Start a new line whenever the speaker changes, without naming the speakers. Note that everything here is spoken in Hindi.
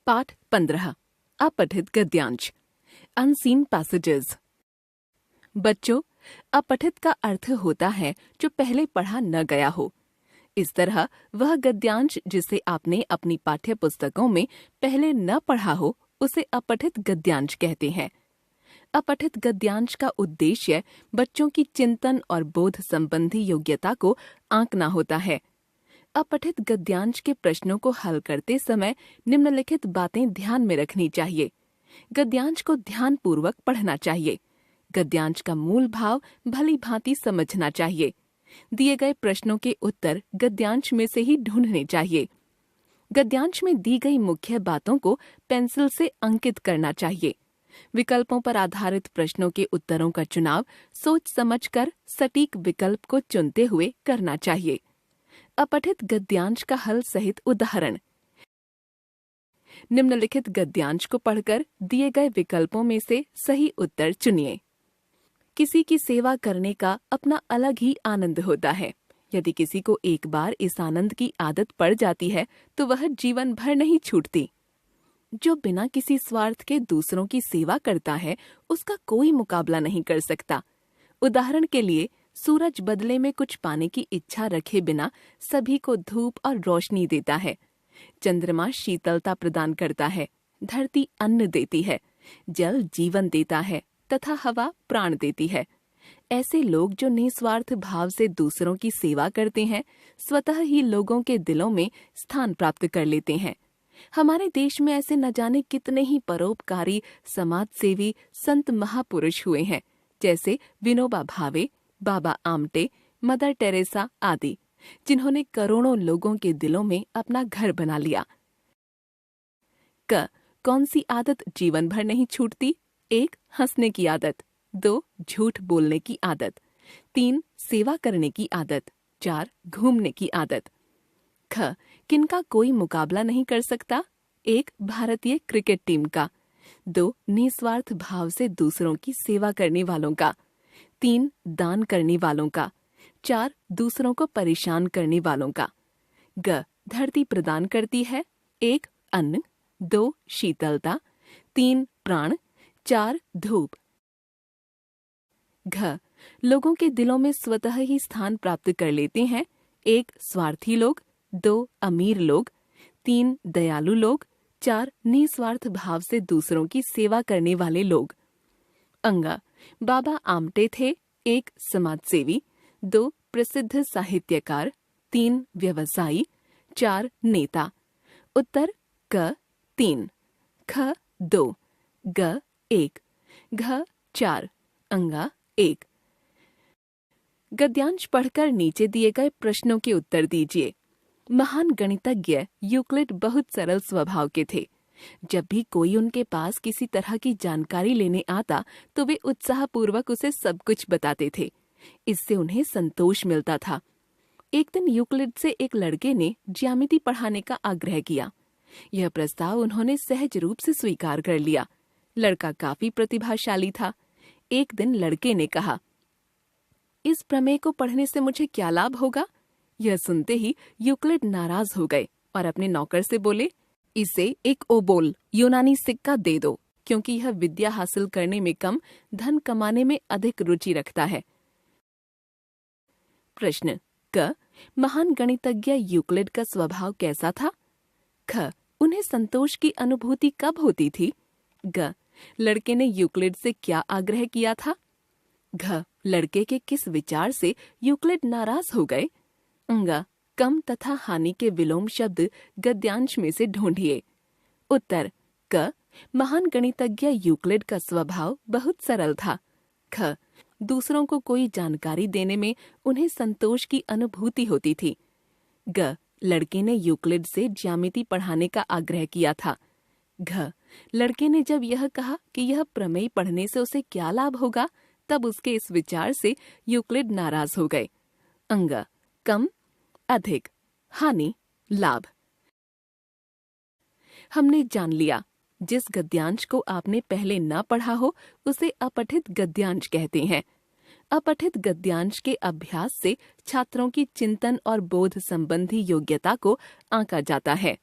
पाठ 15 अपठित गद्यांश अनसीन पैसेजेस। बच्चों, अपठित का अर्थ होता है जो पहले पढ़ा न गया हो। इस तरह वह गद्यांश जिसे आपने अपनी पाठ्य पुस्तकों में पहले न पढ़ा हो उसे अपठित गद्यांश कहते हैं। अपठित गद्यांश का उद्देश्य बच्चों की चिंतन और बोध संबंधी योग्यता को आंकना होता है। अपठित गद्यांश के प्रश्नों को हल करते समय निम्नलिखित बातें ध्यान में रखनी चाहिए। गद्यांश को ध्यानपूर्वक पढ़ना चाहिए। गद्यांश का मूल भाव भली भांति समझना चाहिए। दिए गए प्रश्नों के उत्तर गद्यांश में से ही ढूंढने चाहिए। गद्यांश में दी गई मुख्य बातों को पेंसिल से अंकित करना चाहिए। विकल्पों पर आधारित प्रश्नों के उत्तरों का चुनाव सोच समझकर सटीक विकल्प को चुनते हुए करना चाहिए। अपठित गद्यांश का हल सहित उदाहरण। निम्नलिखित गद्यांश को पढ़कर दिए गए विकल्पों में से सही उत्तर चुनिए। किसी की सेवा करने का अपना अलग ही आनंद होता है। यदि किसी को एक बार इस आनंद की आदत पड़ जाती है तो वह जीवन भर नहीं छूटती। जो बिना किसी स्वार्थ के दूसरों की सेवा करता है उसका कोई मुकाबला नहीं कर सकता। उदाहरण के लिए, सूरज बदले में कुछ पाने की इच्छा रखे बिना सभी को धूप और रोशनी देता है। चंद्रमा शीतलता प्रदान करता है, धरती अन्न देती है, जल जीवन देता है तथा हवा प्राण देती है। ऐसे लोग जो निस्वार्थ भाव से दूसरों की सेवा करते हैं, स्वतः ही लोगों के दिलों में स्थान प्राप्त कर लेते हैं। हमारे देश में ऐसे न जाने कितने ही परोपकारी समाज सेवी संत महापुरुष हुए हैं, जैसे विनोबा भावे, बाबा आमटे, मदर टेरेसा आदि, जिन्होंने करोड़ों लोगों के दिलों में अपना घर बना लिया। कौन सी आदत जीवन भर नहीं छूटती? 1. हंसने की आदत। 2. झूठ बोलने की आदत। 3. सेवा करने की आदत। 4. घूमने की आदत। किनका कोई मुकाबला नहीं कर सकता? 1. भारतीय क्रिकेट टीम का। 2. निस्वार्थ भाव से दूसरों की सेवा करने वालों का। 3. दान करने वालों का। 4. दूसरों को परेशान करने वालों का। धरती प्रदान करती है। 1. अन्न। 2. शीतलता। 3. प्राण। 4. धूप। लोगों के दिलों में स्वतः ही स्थान प्राप्त कर लेते हैं। 1. स्वार्थी लोग। 2. अमीर लोग। 3. दयालु लोग। 4. निस्वार्थ भाव से दूसरों की सेवा करने वाले लोग। बाबा आमटे थे। 1. समाजसेवी। 2. प्रसिद्ध साहित्यकार। 3. व्यवसायी। 4. नेता। उत्तर 3, ख 2, ग 1, घ 4, 1। गद्यांश पढ़कर नीचे दिए गए प्रश्नों के उत्तर दीजिए। महान गणितज्ञ यूक्लिड बहुत सरल स्वभाव के थे। जब भी कोई उनके पास किसी तरह की जानकारी लेने आता तो वे उत्साहपूर्वक उसे सब कुछ बताते थे। इससे उन्हें संतोष मिलता था। एक दिन यूक्लिड से एक लड़के ने ज्यामिति पढ़ाने का आग्रह किया। यह प्रस्ताव उन्होंने सहज रूप से स्वीकार कर लिया। लड़का काफी प्रतिभाशाली था। एक दिन लड़के ने कहा, इस प्रमेय को पढ़ने से मुझे क्या लाभ होगा? यह सुनते ही यूक्लिड नाराज हो गए और अपने नौकर से बोले, इसे एक ओबोल यूनानी सिक्का दे दो, क्योंकि यह विद्या हासिल करने में कम, धन कमाने में अधिक रुचि रखता है। प्रश्न महान गणितज्ञ यूक्लिड का स्वभाव कैसा था? उन्हें संतोष की अनुभूति कब होती थी? लड़के ने यूक्लिड से क्या आग्रह किया था? लड़के के किस विचार से यूक्लिड नाराज हो गए? कम तथा हानि के विलोम शब्द गद्यांश में से ढूंढिए। उत्तर महान गणितज्ञ यूक्लिड का स्वभाव बहुत सरल था। दूसरों को कोई जानकारी देने में उन्हें संतोष की अनुभूति होती थी। लड़के ने यूक्लिड से ज्यामिति पढ़ाने का आग्रह किया था। लड़के ने जब यह कहा कि यह प्रमेय पढ़ने से उसे क्या लाभ होगा, तब उसके इस विचार से यूक्लिड नाराज हो गए। कम, अधिक, हानि, लाभ। हमने जान लिया, जिस गद्यांश को आपने पहले न पढ़ा हो उसे अपठित गद्यांश कहते हैं। अपठित गद्यांश के अभ्यास से छात्रों की चिंतन और बोध संबंधी योग्यता को आंका जाता है।